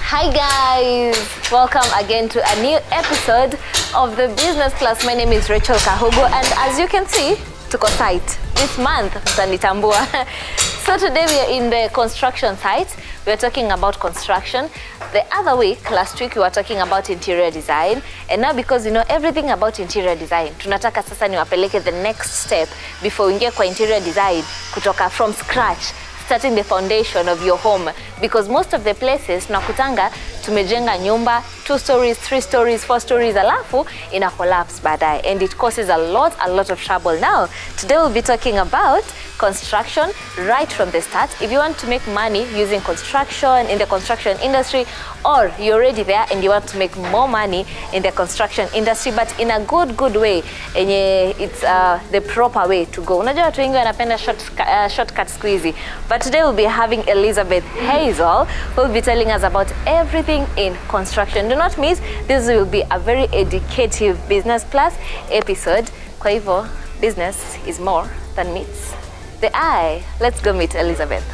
Hi guys, welcome again to a new episode of the Business Plus. My name is Rachel Kahogo, and as you can see, tuko site this month mtanitambua. So today we are in the construction site. We are talking about construction. The other week, last week, we were talking about interior design, and now because you know everything about interior design, tunataka sasa niwapeleke the next step before we get kwa interior design kutoka from scratch, starting the foundation of your home, because most of the places nakutanga tumejenga nyumba 2 stories, 3 stories, 4 stories, alafu ina collapse baadaye, and it causes a lot of trouble. Now today we'll be talking about construction right from the start. If you want to make money using construction in the construction industry, or you're already there and you want to make more money in the construction industry but in a good way, and it's the proper way to go. Unajua watu wengi wanapenda shortcut squeezy, but today we'll be having Elizabeth Hazel who will be telling us about everything in construction. Do not miss, this will be a very educative Business Plus episode. Kwa hivyo, business is more than meets the eye. Let's go meet Elizabeth.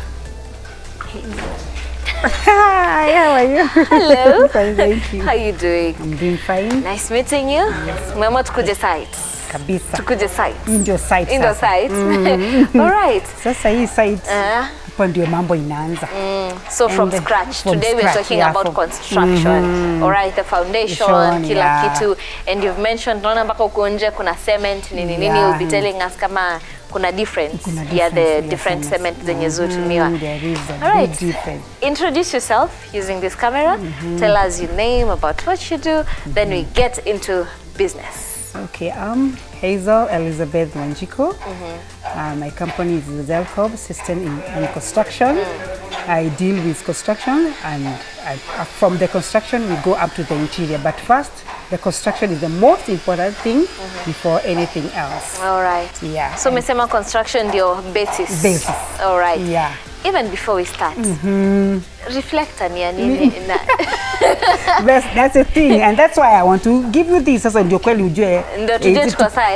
Hi, how are you? Hello. Fine, thank you. How are you doing? I'm doing fine. Nice meeting you. Yes. Mwema tukuje site. Kabisa. Tukuje site. Indio site. Indio site. All right. Sasa hii site, hapo ndio mambo inaanza. So from scratch. Today we're talking about construction. All right, the foundation, kila kitu. And you've mentioned, naona mpaka uko nje kuna cement, nini. You'll be telling us kama kuna difference. The different cement zenye zutumiwa. There is a all right. big difference. Introduce yourself using this camera. Tell us your name, about what you do. Then we get into business. Okay, I'm Hazel Elizabeth Wanjiko. My company is the Zelcob System in Construction. I deal with construction, and from the construction we go up to the interior. But first, the construction is the most important thing before anything else. All right. Yeah. So mesema construction ndio basis. Basis. All right. Yeah. Even before we start, reflector ni ya nini? That's the thing, and that's why I want to give you this. Sasa ndio kweli ujue. Ndio tuje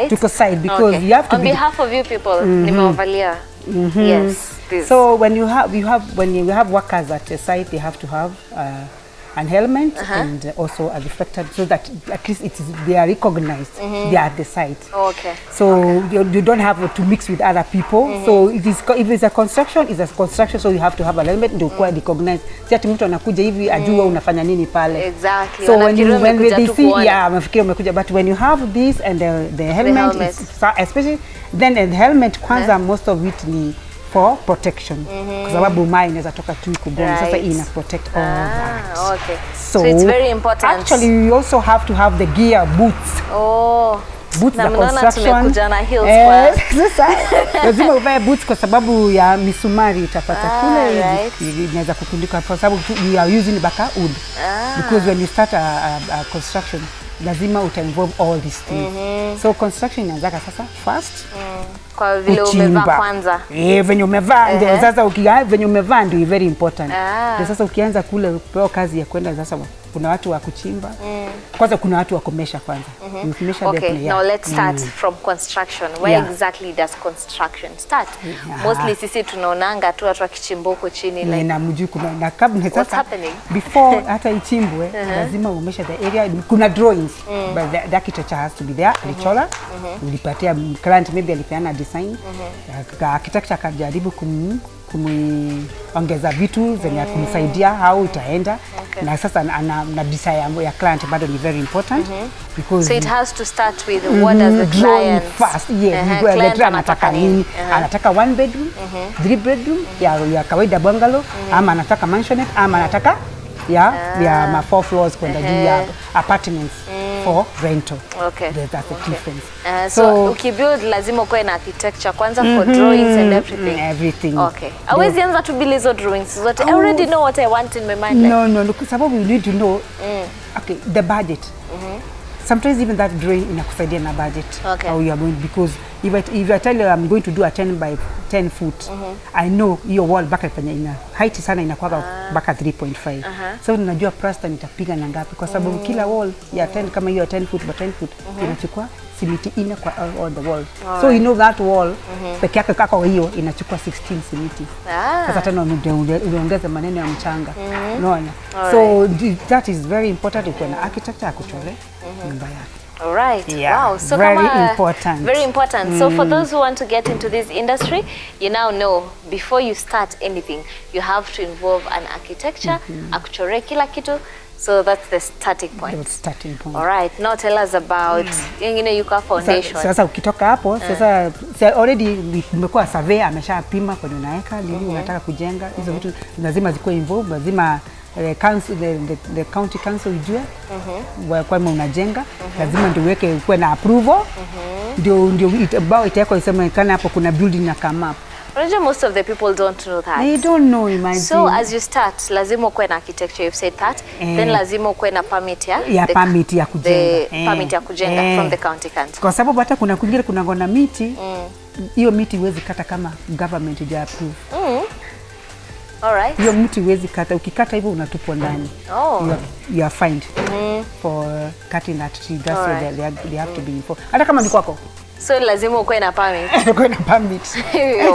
tuko side because you have to. On behalf of you people, nimewavalia. Yes. This. So when you have workers at a site, they have to have an helmet and also a reflector, so that at least they are recognized. They are at the site. Okay. So you don't have to mix with other people. So if it's a construction, it's a construction. So you have to have a helmet ndio kwa recognized. Si ati mtu anakuja hivi ajue unafanya nini pale. Exactly. So when they see, mafikiri umekuja, but when you have this and the helmet, especially then the helmet kwanza, most of it ni for protection, kwa sababu mai inaweza toka tu kugonga. Sasa ina protect all that. Okay. So it's very important. Actually, you also have to have the gear, boots. Boots za construction. Sasa lazima uvae boots kwa sababu ya misumari itapata kule, inaweza kukundika, kwa sababu you are using baka wood. Because when you start a construction, lazima involve all these things. So construction inaanza sasa first. Kwa vile umevaa kwanza. Venye umevaa ndio sasa venye umevaa ndio very important. Ndio sasa ukianza kule upewa kazi ya kwenda sasa kuna watu wa kuchimba. Kwanza kuna watu wa kumesha kwanza. Okay, now let's start from construction. Where exactly does construction start? Mostly sisi tunaonanga tu watu wakichimba huko chini like. Na mjui na kabla sasa before hata ichimbwe lazima umesha the area. Kuna drawings, but the architecture has to be there. Alichola, ulipatia client, maybe alipeana design. Architecture akajaribu kumuongeza vitu zenye kumsaidia how itaenda. Na sasa na design ya client bado ni very important, because so it has to start with what does the client first. The client anataka nini? Anataka 1 bedroom, 3 bedroom ya kawaida bungalow, ama anataka mansionette, ama anataka ya 4 floors kwenda juu ya apartments for rental. Okay. That's the difference. So ukibuild lazima ukoe na architecture kwanza for drawings and everything. Everything. Okay. Hawezi anza to build hizo drawings zote. I already know what I want in my mind. No, kwa sababu you need to know the budget. Sometimes even that drawing inakusaidia na budget. How you are going, because if I tell you I'm going to do a 10 by 10 foot, I know your wall baka ina height sana inakuwa baka 3.5. So ninajua plaster nitapiga na ngapi, kwa sababu kila wall ya 10 kama hiyo 10 foot by 10 foot inachukua simiti ine kwa on the wall. So you know that wall peke yake kako hiyo inachukua 16 simiti. Sasa tena unaongeza maneno ya mchanga. Unaona? So that is very important ukiwa na architecture akuchore nyumba yako. All right. Yeah, wow. So very important. Very important. So for those who want to get into this industry, you now know before you start anything, you have to involve an architecture, akuchore kila kitu. So that's the starting point. That's starting point. All right. Now tell us about Yuka Foundation. Sasa ukitoka hapo, sasa already umekuwa survey ameshapima kwa unaweka nini unataka kujenga. Hizo vitu lazima zikuwe involved, lazima the county council ijue kwa unajenga, lazima ndio uweke kuwe na approval. Ndio bao itawekwa isemekana hapo kuna building na come up. Most of the people don't know that. They don't know, imagine. So as you start, lazima kuwe na architecture, you've said that. Then lazima kuwe na permit ya? Permit ya kujenga. Permit ya kujenga from the county council. Kwa sababu hata kuna kwingine kuna ngona miti, hiyo miti huwezi kata kama government ija approve. All right. Hiyo mti huwezi kata, ukikata hivyo unatupwa ndani. You are fined for cutting that tree. That's why they have to be informed. Hata kama ni kwako. So lazima ukuwe na permit. Ukuwe na permit.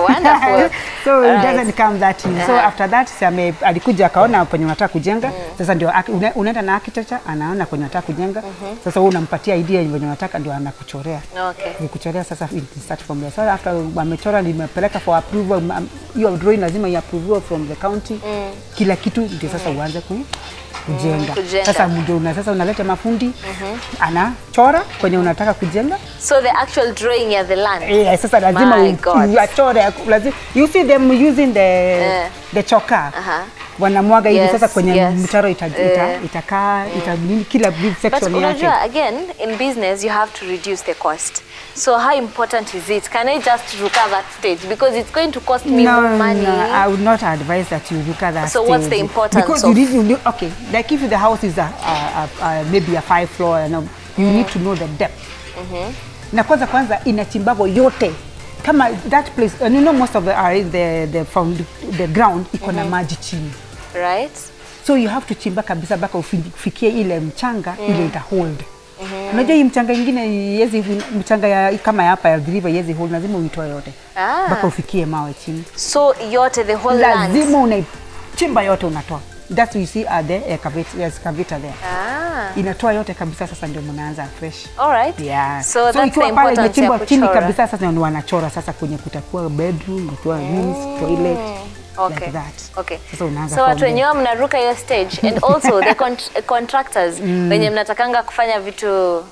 Wonderful. So it doesn't come that easy. So after that alikuja akaona kwenye unataka kujenga. Sasa ndio unaenda na architecture anaona kwenye unataka kujenga. Sasa wewe unampatia idea yenye unataka ndio anakuchorea. Okay. Kuchorea sasa start from there. So after amechora nimepeleka for approval, hiyo drawing lazima ya approval from the county. Kila kitu ndio sasa uanze kujenga. Sasa sasa unaleta mafundi anachora kwenye unataka kujenga. So the actual drawing ya the land. Yeah, sasa lazima uchore, lazima you see them using the choka. Wanamwaga hivi sasa kwenye mtaro itakaa kila section yake. But again in business you have to reduce the cost. So how important is it? Can I just ruka that stage because it's going to cost me more money? No, I would not advise that you ruka that stage. So what's the importance? Because you need okay, like if the house is maybe a 5 floor, you need to know the depth. Na kwanza inachimbago yote. Kama that place, and you know most of the ground iko na maji chini. Right. So you have to chimba kabisa baka ufikie ile mchanga ile ita hold. Unajua hii mchanga ingine yezi mchanga ya kama hapa ya river yezi hold, lazima uitoe yote. Baka ufikie mawe chini. So yote the whole land. Lazima unachimba yote unatoa. That's what you see at the excavator there. Inatoa yote kabisa sasa ndio mnaanza fresh. All right. Yeah. So that's the importance ya chini kabisa sasa ndio wanachora sasa kwenye kutakuwa bedroom, kutakuwa rooms, toilet. Okay. Like that. Okay. So watu wenyewe mnaruka hiyo stage and also the contractors wenye mnatakanga kufanya vitu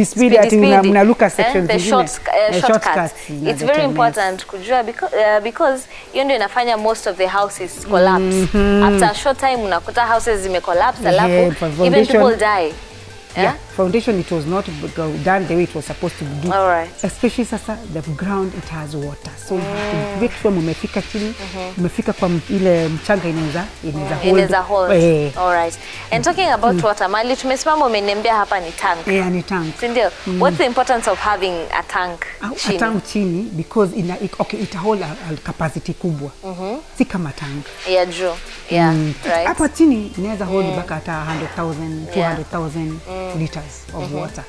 speedy ati mnaruka sections the shortcuts. It's very important kujua because hiyo ndio inafanya most of the houses collapse. After a short time unakuta houses zimecollapse alafu even people die. Yeah, foundation it was not done the way it was supposed to be. All right. Especially sasa the ground it has water. So you have to make sure mmefika chini, mmefika kwa ile mchanga inaweza hold. All right. And talking about water, mali tumesimama umeniambia hapa ni tank. Yeah, ni tank. Sindio? What's the importance of having a tank chini? A tank chini because it hold a capacity kubwa. Si kama tank. Yeah, true. Yeah, right. Hapa chini inaweza hold mpaka hata 100,000, 200,000 liters of water,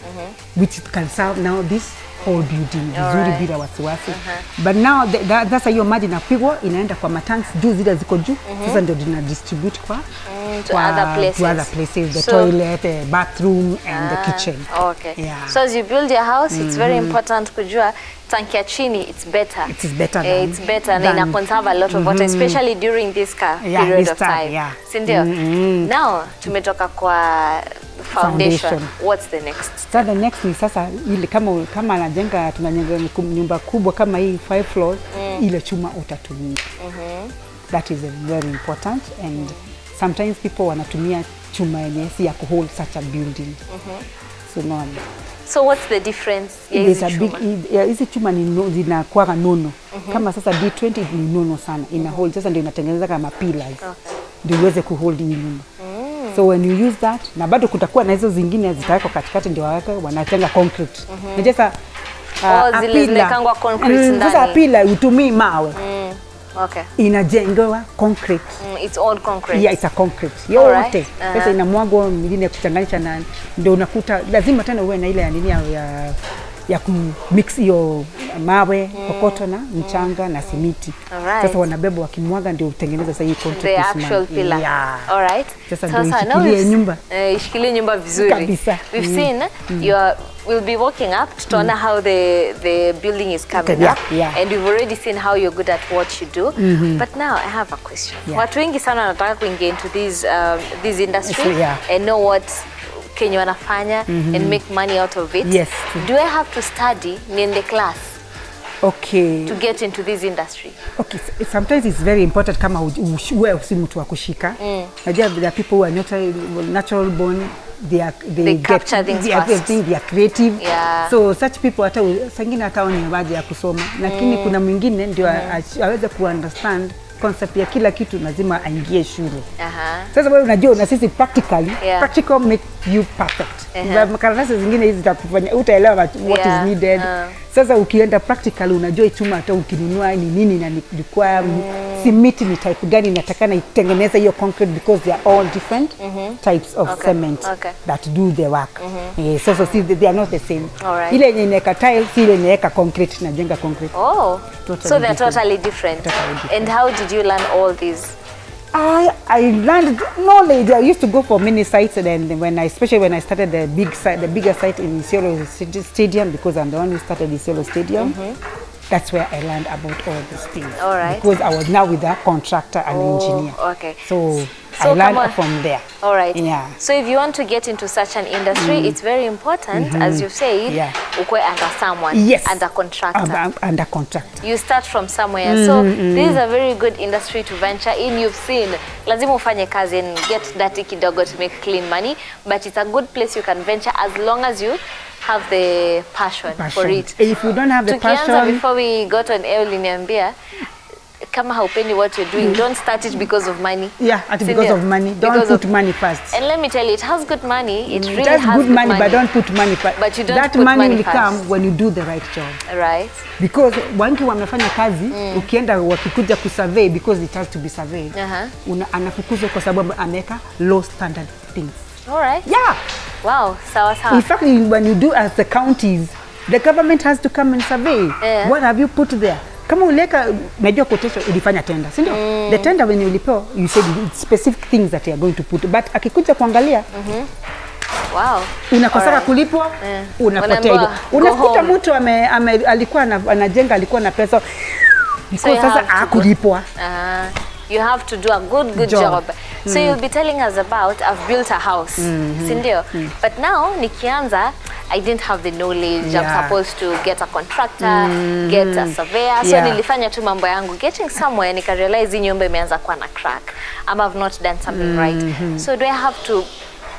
which can serve now this whole building vizuri bila wasiwasi. But now that's hiyo maji napigwa inaenda kwa matanks juu zile ziko juu, sasa ndio dina distribute to other places, the toilet, the bathroom and the kitchen. Okay. Yeah. So as you build your house, it's very important kujua tank ya chini it's better. It's better. It's better and ina conserve a lot of water, especially during this period of time. Yeah. Sindio? Now tumetoka kwa foundation. What's the next? So the next ni sasa ile kama anajenga tunajenga nyumba kubwa kama hii 5 floors, ile chuma utatumia. That is very important and sometimes people wanatumia chuma yenye si ya kuhold such a building. So no. So what's the difference? Hizi chuma ni zinakuwa nono. Kama sasa D20 ni nono sana. Ina hold sasa ndio inatengeneza kama pillars. Ndio iweze kuhold hii nyumba. So when you use that, na bado kutakuwa na hizo zingine zitawekwa katikati ndio wanatenga concrete. Na sasa zile zimekangwa concrete ndani. Sasa pila utumii mawe. Okay. Inajengewa concrete. It's all concrete. Yeah, it's a concrete. Yote. Sasa inamwagwa mingine kuchanganyisha na ndio unakuta lazima tena uwe na ile ya nini ya kumix hiyo mawe, kokoto na mchanga na simiti. Sasa wanabeba wakimwaga ndio utengeneza sasa hii concrete. The actual pillar. Yeah. All right. Sasa ndio ishikilie nyumba. Ishikilie nyumba vizuri. Kabisa. We've seen we'll be walking up to know how the building is coming up. Yeah. And we've already seen how you're good at what you do. But now I have a question. Watu wengi sana wanataka kuingia into this industry and know what Kenya wanafanya and make money out of it. Yes. Do I have to study in the class? Okay. To get into this industry. Okay. Sometimes it's very important kama uwe si mtu wa kushika. Najua there are people who are natural born. They capture things fast. They are creative. Yeah. So such people hata sangine hata ni waje ya kusoma. Lakini kuna mwingine ndio aweze kuunderstand concept ya kila kitu lazima aingie shule. Sasa wewe unajua na sisi practically, practical make you perfect. Makaratasi zingine hizi zitakufanya utaelewa what is needed. Sasa ukienda practical unajua chuma hata ukinunua ni nini na require simiti ni type gani inatakana itengeneza hiyo concrete because they are all different types of cement that do the work. So they are not the same. Ile yenye inaweka tiles, ile inaweka concrete na jenga concrete. So they are totally different. And how did you learn all these? I learned knowledge. I used to go for many sites, and then especially when I started the bigger site in Isiolo Stadium, because I'm the one who started Isiolo Stadium. That's where I learned about all these things. All right. Because I was now with a contractor and engineer. Okay. So I learned from there. All right. Yeah. So if you want to get into such an industry, it's very important, as you said, ukwe under someone, under contractor. Under contractor. You start from somewhere. So this is a very good industry to venture in. You've seen, lazima ufanye kazi and get dirty kidogo to make clean money, but it's a good place you can venture as long as you have the passion for it. If you don't have the passion. Before we got on air, uliniambia kama haupendi what you're doing, don't start it because of money. Yeah, because of money. Don't put money first. And let me tell you, it has good money. It really has good money, but don't put money first. But you don't that put money will first. come when you do the right job. Right. Because wanki wamefanya kazi, ukienda wakikuja kusurvey because it has to be surveyed. Anafukuzwa kwa sababu ameka low standard things. All right. Yeah. Wow. Sawa sawa. In fact, when you do as the counties, the government has to come and survey. What have you put there? Kama uleka, najua quotation ulifanya tender, si ndio? The tender when ulipewa, you said specific things that you are going to put, but akikuja kuangalia, wow, unakosaka kulipwa, unapotea hivyo. Unakuta mtu alikuwa anajenga, alikuwa na pesa, because sasa hakulipwa. You have to do a good job. So you'll be telling us about, I've built a house, sindio? But now, nikianza, I didn't have the knowledge. I'm supposed to get a contractor, get a surveyor. So nilifanya tu mambo yangu. Getting somewhere, nika realize nyumba imeanza kuwa na crack. I've not done something right. So do I have to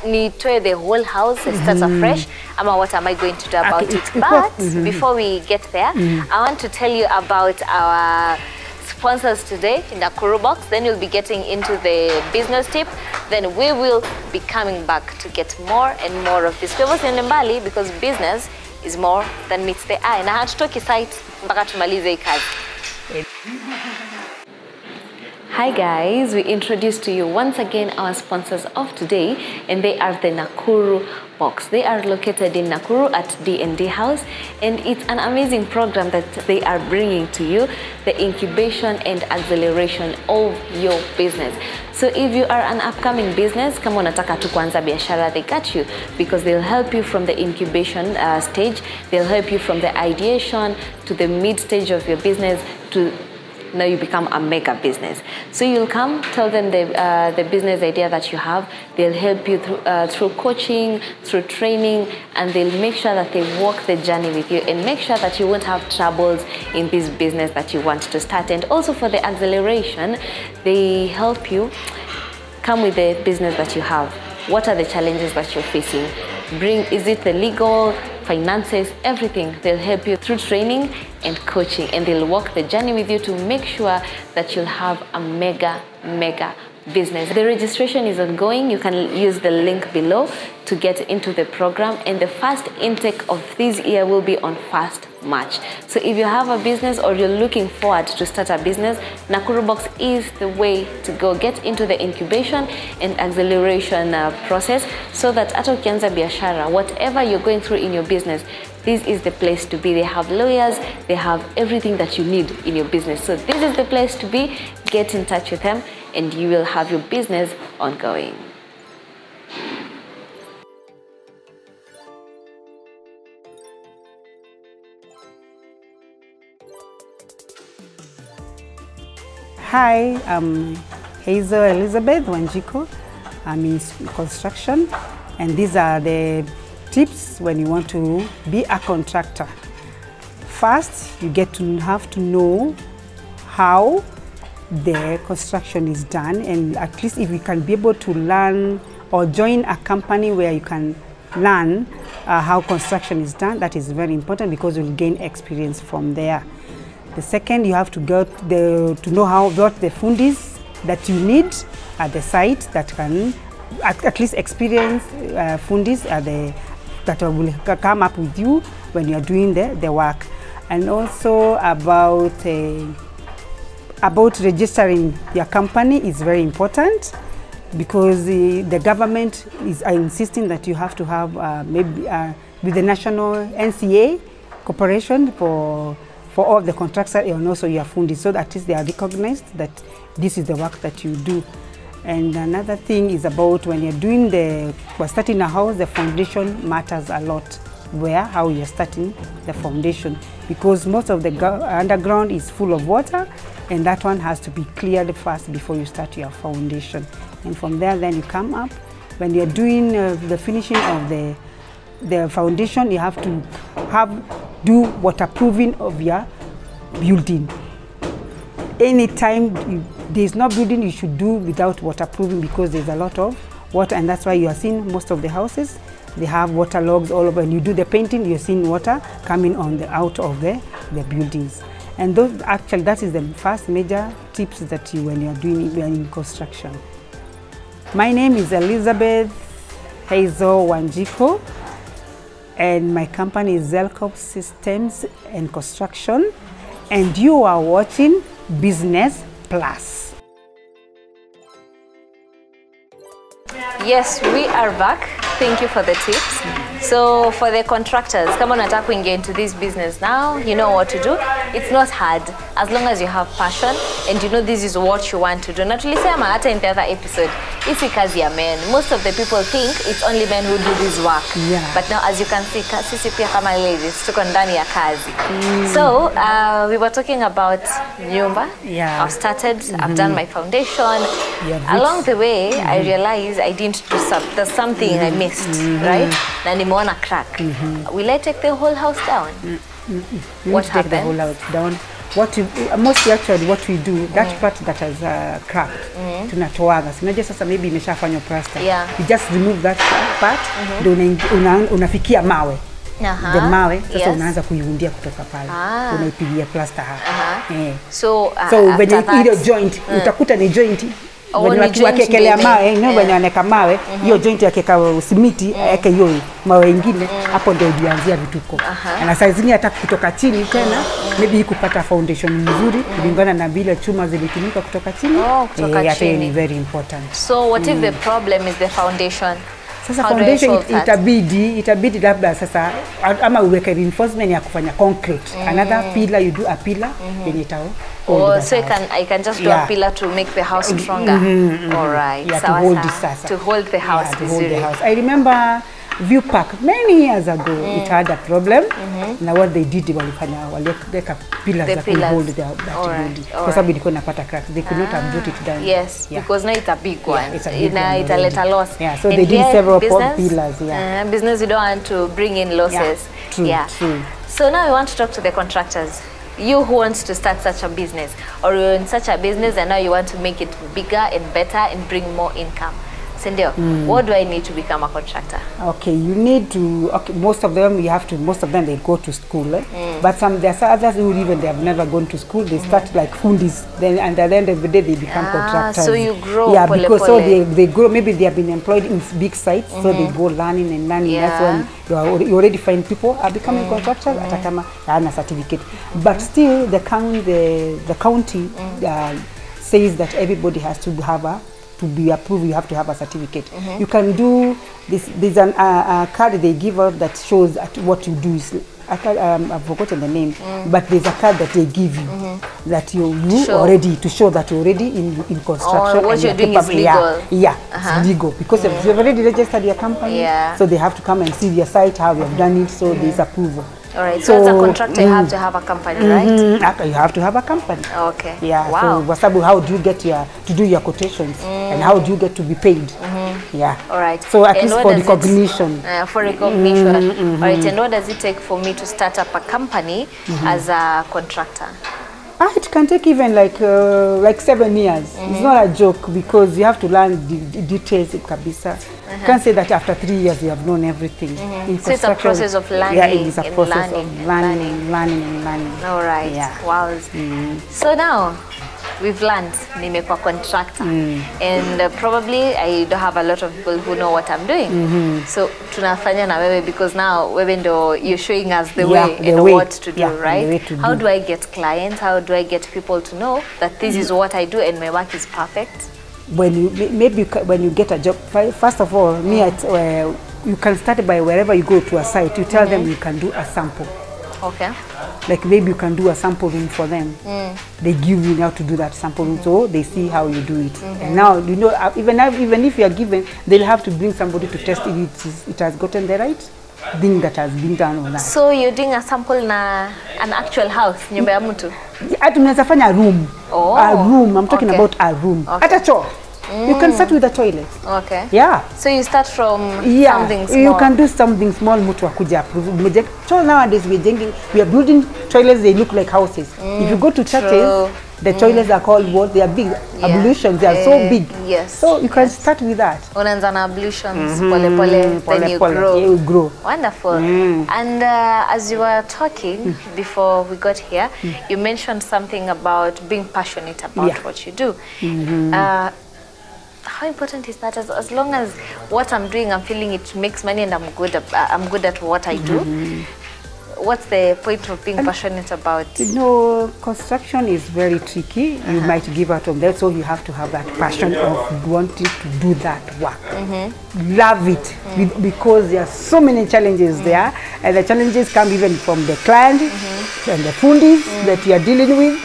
nitoe the whole house and start afresh? What am I going to do about it? But before we get there, I want to tell you about our sponsors today in the Nakuru Box. Then you'll be getting into the business tip. Then we will be coming back to get more and more of this. Favors in Mbali, because business is more than meets the eye. Na hatutoki site mpaka tumalize hii kazi. Hi guys, we introduce to you once again our sponsors of today, and they are the Nakuru Box. They are located in Nakuru at D&D House, and it's an amazing program that they are bringing to you, the incubation and acceleration of your business. So if you are an upcoming business, kama unataka tu kuanza biashara, they got you, because they'll help you from the incubation stage, they'll help you from the ideation to the mid stage of your business to now you become a mega business. So you'll come, tell them the business idea that you have. They'll help you through coaching, through training, and they'll make sure that they walk the journey with you and make sure that you won't have troubles in this business that you want to start. And also for the acceleration, they help you come with the business that you have. What are the challenges that you're facing? Is it the legal, finances, everything. They'll help you through training and coaching, and they'll walk the journey with you to make sure that you'll have a mega business. The registration is ongoing. You can use the link below to get into the program, and the first intake of this year will be on 1st March. So if you have a business or you're looking forward to start a business, Nakuru Box is the way to go. Get into the incubation and acceleration process, so that hata ukianza biashara, whatever you're going through in your business, this is the place to be. They have lawyers, they have everything that you need in your business. So this is the place to be. Get in touch with them and you will have your business ongoing. Hi, I'm Hazel Elizabeth Wanjiko. I'm in construction, and these are the tips when you want to be a contractor. First, you have to know how the construction is done, and at least if you can be able to learn or join a company where you can learn how construction is done, that is very important, because you'll gain experience from there. The second, you have to to know what the fundis that you need at the site that can at least experience fundis that will come up with you when you're doing the work. And also about registering your company is very important, because the government is insisting that you have to have with the national NCA corporation for all the contractors and also your fundis, so that at least they are recognized that this is the work that you do. And another thing is about when you're doing we're starting a house, the foundation matters a lot. How you're starting the foundation, because most of the underground is full of water, and that one has to be cleared first before you start your foundation. And from there, then you come up. When you're doing the finishing of the foundation, you have to do waterproofing of your building. Anytime there's no building, you should do without waterproofing, because there's a lot of water, and that's why you are seeing most of the houses, they have water logs all over. When you do the painting, you're seeing water coming out of the buildings. And that is the first major tips that when you're in construction. My name is Elizabeth Hazel Wanjiko, and my company is Zelcop Systems and Construction, and you are watching Business Plus. Yes, we are back. Thank you for the tips. So for the contractors, kama unataka kuingia into this business now, you know what to do. It's not hard, as long as you have passion and you know this is what you want to do. Na tulisema hata in the other episode, isi kazi ya men. Most of the people think it's only men who do this work. Yeah. But now, as you can see, sisi pia kama ladies, tuko ndani ya kazi. So we were talking about nyumba. Yeah. I've started, I've done my foundation. Along the way, I realized I didn't do there's something I missed, right? Na nimeona crack. Will I take the whole house down? What happens? Take the whole house down. Mostly actually what we do, that part that has cracked, tunatoaga. Sinaje sasa maybe imeshafanywa plaster. Yeah. You just remove that part, unafikia mawe. The mawe, sasa unaanza kuiundia kutoka pale. Unaipigia plaster hapa. So when ile joint, utakuta ni joint. When watu wakekelea mawe, when waneka mawe, hiyo joint yakeka simiti, yake hiyo mawe ingine, hapo ndio ujianzia vituko. Na saa zingine hata kutoka chini tena, maybe kupata foundation nzuri, kulingana na vile chuma zilitumika kutoka chini. Kutoka chini ni very important. So what if the problem is the foundation? Sasa foundation itabidi labda sasa ama uweke reinforcement ya kufanya concrete. Another pillar, you do a pillar, then so I can just do a pillar to make the house stronger. All right. Yeah, to hold the house. To hold the house. I remember View Park many years ago. It had a problem. Now what they did, waliweka pillars that could hold that building. Kwa sababu ilikuwa inapata cracks. They could not have brought it down. Yes, because now it's a big one. It's a big one. It's a little loss. Yeah, so they did several pillars. Yeah. Business, you don't want to bring in losses. Yeah, true. So now we want to talk to the contractors. You who wants to start such a business, or you're in such a business and now you want to make it bigger and better and bring more income. Sindio? What do I need to become a contractor? Okay, you need to, okay, most of them they go to school. But there's others who even they have never gone to school. They start like fundis, then and at the end of the day they become contractors. So you grow. Yeah, because so they grow. Maybe they have been employed in big sites, so they go learning and learning. That's when you already find people are becoming contractors at a certificate. But still, the county says that everybody has to have to be approved, you have to have a certificate. You can do this. There's a card they give out that shows what you do. I've forgotten the name, but there's a card that they give you that you already, to show that you're already in construction. What you're doing is legal. Yeah, it's legal because you've already registered your company. So they have to come and see your site, how you've done it. So there's approval. All right. So as a contractor, you have to have a company, right? You have to have a company. Okay. Yeah. Wow. So how do you get to do your quotations, and how do you get to be paid? Yeah. All right. So at least for recognition. For recognition. All right. And what does it take for me to start up a company as a contractor? It can take even like 7 years. It's not a joke because you have to learn the details in Kabisa. You can't say that after 3 years you have known everything. So it's a process of learning. Yeah, it is a process of learning. All right. Yeah. Wow. So now we've learned nimekuwa contractor, and probably I don't have a lot of people who know what I'm doing. So tunafanya na wewe because now wewe ndo you're showing us the way and what to do, right? How do I get clients? How do I get people to know that this is what I do and my work is perfect? When you get a job, first of all, you can start by wherever you go to a site. You tell them you can do a sample. Okay. Like maybe you can do a sample room for them. They give you how to do that sample room, so they see how you do it. And now you know, even if you are given, they'll have to bring somebody to test if it has gotten the right thing that has been done on that. So you're doing a sample na an actual house, nyumba ya mtu? Tunaweza fanya a room. A room. I'm talking about a room. At a choo. You can start with a toilet. Okay. Yeah. So you start from something small. You can do something small. Mtu akuja approve. So nowadays we are building toilets. They look like houses. If you go to churches, the toilets are called what? They are big. Ablutions. They are so big. Yes. So you can start with that. Unaanza na ablutions, pole, then you grow. You grow. Wonderful. And as you were talking before we got here, you mentioned something about being passionate about what you do. How important is that? As long as what I'm doing, I'm feeling it makes money and I'm good at what I do. What's the point of being passionate about? You know, construction is very tricky. You might give out on that, so you have to have that passion of wanting to do that work. Love it because there are so many challenges there, and the challenges come even from the client and the fundis that you are dealing with.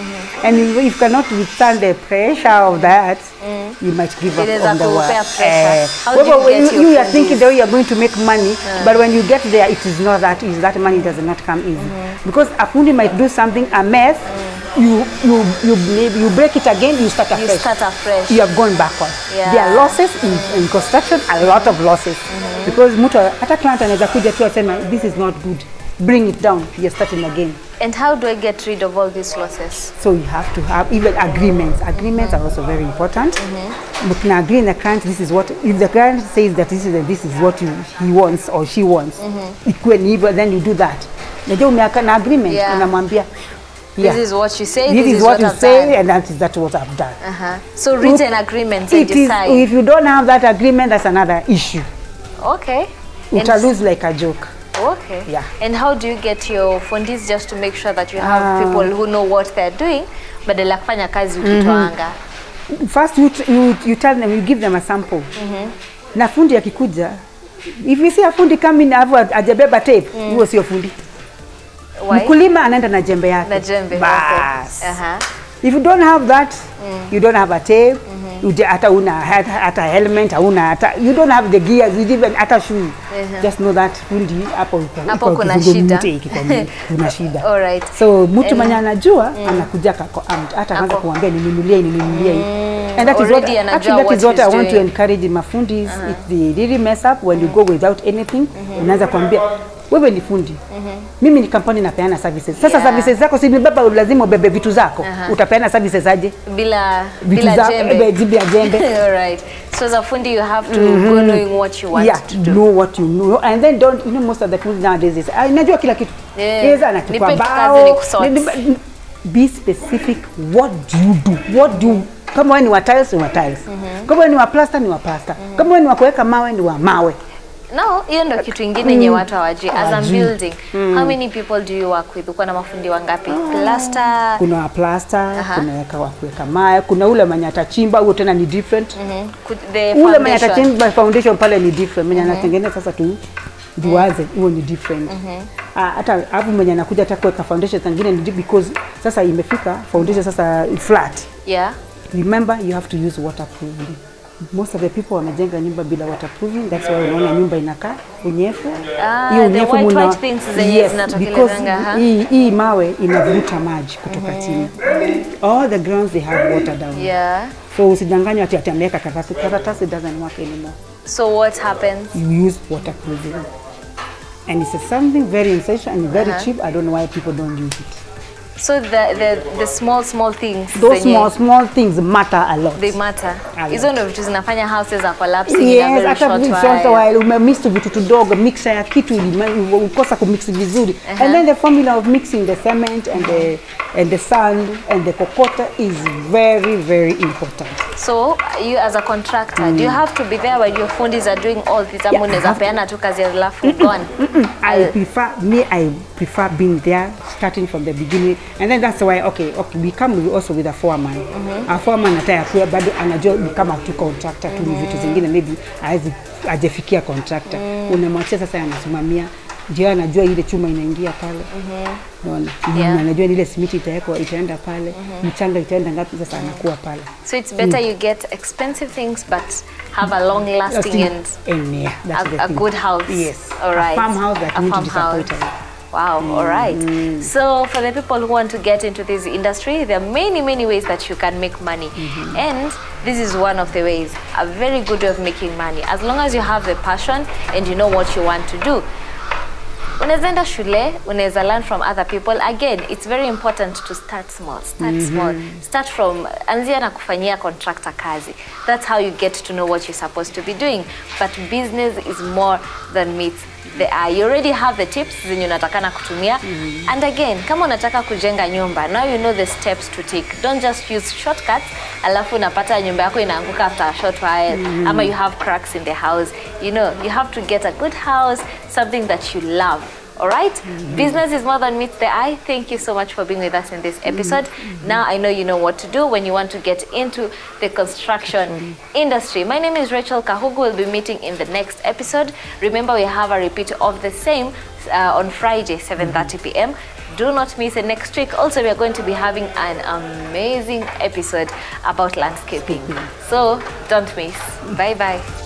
And if you cannot withstand the pressure of that, you might give up on the work. You are thinking that you are going to make money, but when you get there, it is not that easy. That money does not come easy. Because a fundi might do something, a mess, you break it again, you start afresh. You have gone backward. There are losses in construction, a lot of losses. Because hata client anaweza kuja tu asema, this is not good. Bring it down, you're starting again. And how do I get rid of all these losses? So you have to have even agreements. Agreements are also very important. You can agree in the client, this is what, if the client says that this is what he wants or she wants, then you do that. An agreement, this is what you say, this is what you say, and that's what I've done. So written agreements and decide. If you don't have that agreement, that's another issue. Okay. It will lose like a joke. Okay. Yeah. And how do you get your fundis just to make sure that you have people who know what they're doing, but they kufanya kazi ukitoanga? First you tell them, you give them a sample. Na fundi akikuja, if you see a fundi come in ajabeba tape, huo sio fundi. Mkulima anaenda na jembe yake. Na jembe. Bas. If you don't have that, you don't have a tape, hata helmet, you don't have the gears, you even hata shoe. Just know that fundi hapo kuna shida. Kuna shida. All right. So mtu mwenye anajua anakuja hata kwanza kuambia ninunulie. And that is what I want to encourage my fundis. If they really mess up, when you go without anything, unaanza kuambia wewe ni fundi. Mimi ni kampuni napeana services. Sasa services zako si baba lazima ubebe vitu zako. Utapeana services aje? Bila jembe. All right. So as a fundi, you have to go knowing what you want to do. Know what you know, and then don't. You know, most of the fundi nowadays is najua kila kitu. Yes, anachukua bao. Be specific. What do you do? What do you, kama wewe ni wa tiles, ni wa tiles. Kama wewe ni wa plaster, ni wa plaster. Kama wewe ni wa kuweka mawe, ni wa mawe. No, hiyo ndo kitu kingine nye watu hawaji. As I'm building, how many people do you work with? Uko na mafundi wangapi? Plaster? Kuna wa plaster, kuna wa kuweka mawe, kuna ule mwenye atachimba, huo tena ni different. Ule mwenye atachimba foundation pale ni different. Mwenye anatengeneza sasa tu duaze, huo ni different. Hata hapo mwenye anakuja hata kuweka foundation zingine ni because sasa imefika foundation sasa flat. Yeah. Remember, you have to use waterproofing. Most of the people wamejenga nyumba bila waterproofing. That's why unaona nyumba inakaa unyefu. Hiyo unyefu white things zenye zinatokelezanga. Hii mawe inavuta maji kutoka chini. All the grounds they have water down. Yeah. So usidanganywe ati ameweka karatasi. Karatasi doesn't work anymore. So what happens? You use waterproofing. And it's something very essential and very cheap. I don't know why people don't use it. So the small things. Those small things matter a lot. They matter. Hizo ndio vitu zinafanya houses are collapsing in a very short while. Umemix vitu kidogo, mixer ya kitu ukosa kumix vizuri. And then the formula of mixing the cement and the sand and the cocotta is very, very important. So you as a contractor, do you have to be there when your fundis are doing all this? Unaweza peana tu kazi alafu gone. I prefer being there starting from the beginning. And then that's why we come also with a foreman. A foreman ataya bado anajua kama tu contractor tu vitu zingine maybe ajefikia contractor. Unamwachia sasa anasimamia. Ndio anajua ile chuma inaingia pale. Unaona? Anajua ile simiti itawekwa itaenda pale. Mchanga itaenda ngapi sasa anakuwa pale. So it's better you get expensive things but have a long lasting and a good house. Yes. All right. A farm house that need to disappoint. Wow, all right. So for the people who want to get into this industry, there are many ways that you can make money. And this is one of the ways, a very good way of making money. As long as you have the passion and you know what you want to do. Unaweza enda shule, unaweza learn from other people. Again, it's very important to start small. Start from, anzia na kufanyia contractor kazi. That's how you get to know what you're supposed to be doing. But business is more than meets the eye. You already have the tips zenye unatakana kutumia. And again, kama unataka kujenga nyumba, now you know the steps to take. Don't just use shortcuts, alafu unapata nyumba yako inaanguka after a short while, ama you have cracks in the house. You know, you have to get a good house, something that you love. All right? Business is more than meets the eye. Thank you so much for being with us in this episode. Now I know you know what to do when you want to get into the construction industry. My name is Rachel Kahugu. We'll be meeting in the next episode. Remember, we have a repeat of the same on Friday, 7:30 p.m. Do not miss it next week. Also, we are going to be having an amazing episode about landscaping. So don't miss. Bye-bye.